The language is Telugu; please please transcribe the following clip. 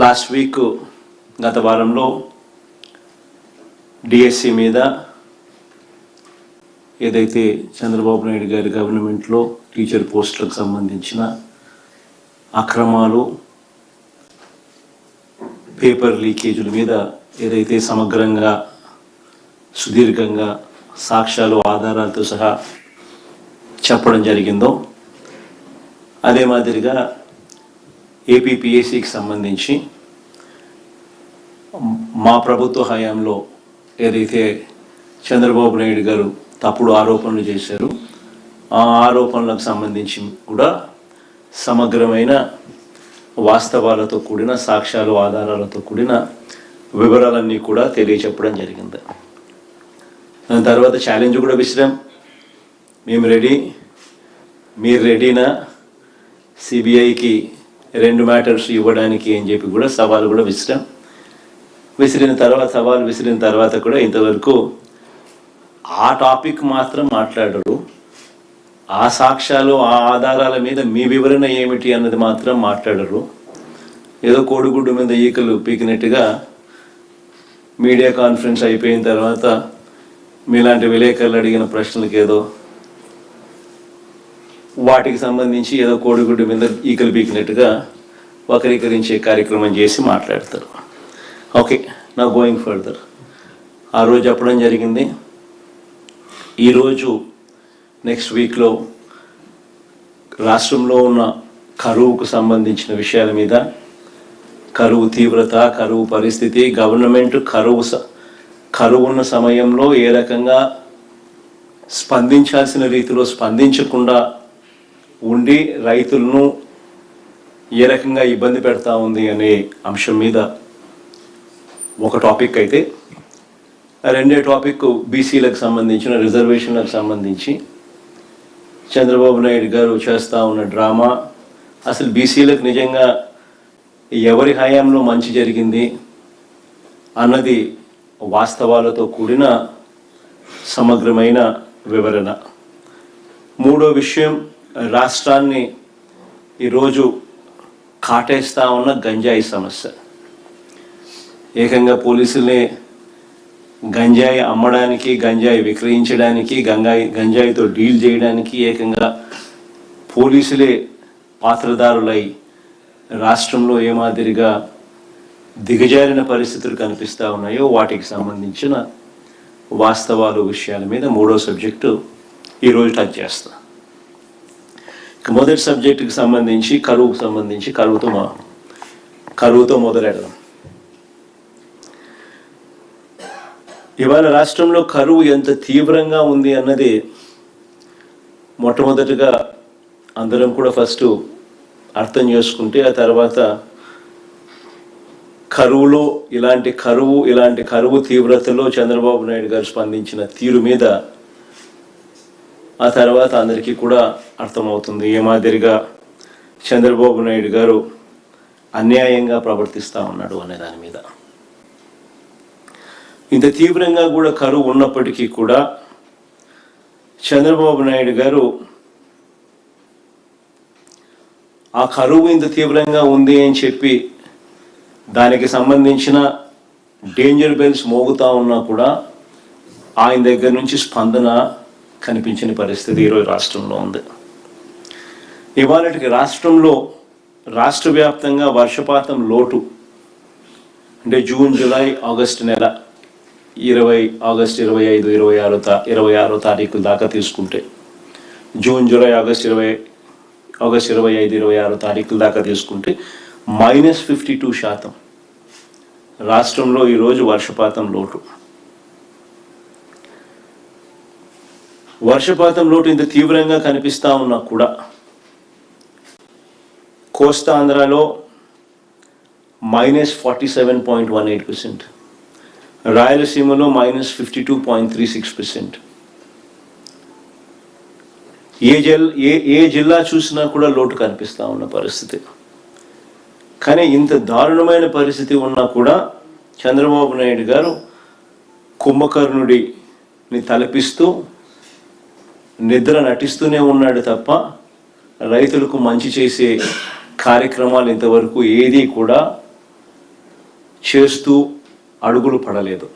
లాస్ట్ వీక్ గత వారంలో డిఎస్సి మీద ఏదైతే చంద్రబాబు నాయుడు గారి గవర్నమెంట్లో టీచర్ పోస్టులకు సంబంధించిన అక్రమాలు, పేపర్ లీకేజీల మీద ఏదైతే సమగ్రంగా సుదీర్ఘంగా సాక్ష్యాలు ఆధారాలతో సహా చెప్పడం జరిగిందో, అదే మాదిరిగా ఏపీపీఎస్సికి సంబంధించి మా ప్రభుత్వ హయాంలో ఏదైతే చంద్రబాబు నాయుడు గారు తప్పుడు ఆరోపణలు చేశారు, ఆ ఆరోపణలకు సంబంధించి కూడా సమగ్రమైన వాస్తవాలతో కూడిన సాక్ష్యాలు ఆధారాలతో కూడిన వివరాలన్నీ కూడా తెలియచెప్పడం జరిగింది. దాని తర్వాత ఛాలెంజ్ కూడా విసిరాం, మేము రెడీ, మీరు రెడీనా సిబిఐకి 2 మ్యాటర్స్ ఇవ్వడానికి అని చెప్పి కూడా సవాల్ కూడా విసిరిన తర్వాత కూడా ఇంతవరకు ఆ టాపిక్ మాత్రం మాట్లాడరు. ఆ సాక్ష్యాలు, ఆ ఆధారాల మీద మీ వివరణ ఏమిటి అన్నది మాత్రం మాట్లాడరు. ఏదో కోడిగుడ్డు మీద ఈకలు పీకినట్టుగా మీడియా కాన్ఫరెన్స్ అయిపోయిన తర్వాత మీలాంటి విలేకరులు అడిగిన ప్రశ్నలకు ఏదో వాటికి సంబంధించి ఏదో కోడిగుడ్డు మీద ఈకలు పీకినట్టుగా వక్రీకరించే కార్యక్రమం చేసి మాట్లాడతారు. ఓకే, నా గోయింగ్ ఫర్దర్. ఆ రోజు చెప్పడం జరిగింది, ఈరోజు నెక్స్ట్ వీక్లో రాష్ట్రంలో ఉన్న కరువుకు సంబంధించిన విషయాల మీద, కరువు తీవ్రత, కరువు పరిస్థితి, గవర్నమెంట్ కరువు ఉన్న సమయంలో ఏ రకంగా స్పందించాల్సిన రీతిలో స్పందించకుండా ఉండి రైతులను ఏ రకంగా ఇబ్బంది పెడతా ఉంది అనే అంశం మీద ఒక టాపిక్ అయితే, రెండో టాపిక్ బీసీలకు సంబంధించిన రిజర్వేషన్లకు సంబంధించి చంద్రబాబు నాయుడు గారు చేస్తూ ఉన్న డ్రామా, అసలు బీసీలకు నిజంగా ఎవరి హయాంలో మంచి జరిగింది అన్నది వాస్తవాలతో కూడిన సమగ్రమైన వివరణ. మూడో విషయం, రాష్ట్రాన్ని ఈరోజు కాటేస్తూ ఉన్న గంజాయి సమస్య. ఏకంగా పోలీసులే గంజాయి అమ్మడానికి, గంజాయి విక్రయించడానికి, గంజాయితో డీల్ చేయడానికి ఏకంగా పోలీసులే పాత్రదారులై రాష్ట్రంలో ఏ మాదిరిగా దిగజారిన పరిస్థితులు కనిపిస్తూ ఉన్నాయో వాటికి సంబంధించిన వాస్తవాలు, విషయాల మీద మూడో సబ్జెక్టు ఈరోజు టచ్ చేస్తా. మొదటి సబ్జెక్టుకి సంబంధించి కరువుకు సంబంధించి కరువుతో మొదలెడదాం. ఇవాళ రాష్ట్రంలో కరువు ఎంత తీవ్రంగా ఉంది అన్నది మొట్టమొదటిగా అందరం కూడా ఫస్ట్ అర్థం చేసుకుంటే, ఆ తర్వాత ఇలాంటి కరువు తీవ్రతలో చంద్రబాబు నాయుడు గారు స్పందించిన తీరు మీద ఆ తర్వాత అందరికీ కూడా అర్థమవుతుంది ఏ మాదిరిగా చంద్రబాబు నాయుడు గారు అన్యాయంగా ప్రవర్తిస్తూ ఉన్నాడు అనే దాని మీద. ఇంత తీవ్రంగా కూడా కరువు ఉన్నప్పటికీ కూడా చంద్రబాబు నాయుడు గారు ఆ కరువు ఇంత తీవ్రంగా ఉంది అని చెప్పి దానికి సంబంధించిన డేంజర్ బెల్స్ మోగుతూ ఉన్నా కూడా ఆయన దగ్గర నుంచి స్పందన కనిపించని పరిస్థితి ఈరోజు రాష్ట్రంలో ఉంది. ఇవాళకి రాష్ట్ర వ్యాప్తంగా వర్షపాతం లోటు అంటే జూన్, జూలై, ఆగస్టు నెల ఆగస్టు 25, 26 తారీఖుల దాకా తీసుకుంటే, జూన్, జూలై, ఆగస్టు 25, 26 తారీఖుల దాకా తీసుకుంటే -52% రాష్ట్రంలో ఈరోజు వర్షపాతం లోటు. వర్షపాతం లోటు ఇంత తీవ్రంగా కనిపిస్తూ ఉన్నా కూడా కోస్తా ఆంధ్రాలో -47.18%, రాయలసీమలో -52.36%. ఏ జిల్లా చూసినా కూడా లోటు కనిపిస్తూ ఉన్న పరిస్థితి. కానీ ఇంత దారుణమైన పరిస్థితి ఉన్నా కూడా చంద్రబాబు నాయుడు గారు కుంభకర్ణుడిని తలపిస్తూ నిద్ర నటిస్తూనే ఉన్నాడు తప్ప రైతులకు మంచి చేసే కార్యక్రమాలు ఇంతవరకు ఏది కూడా చేస్తూ అడుగులు పడలేదు.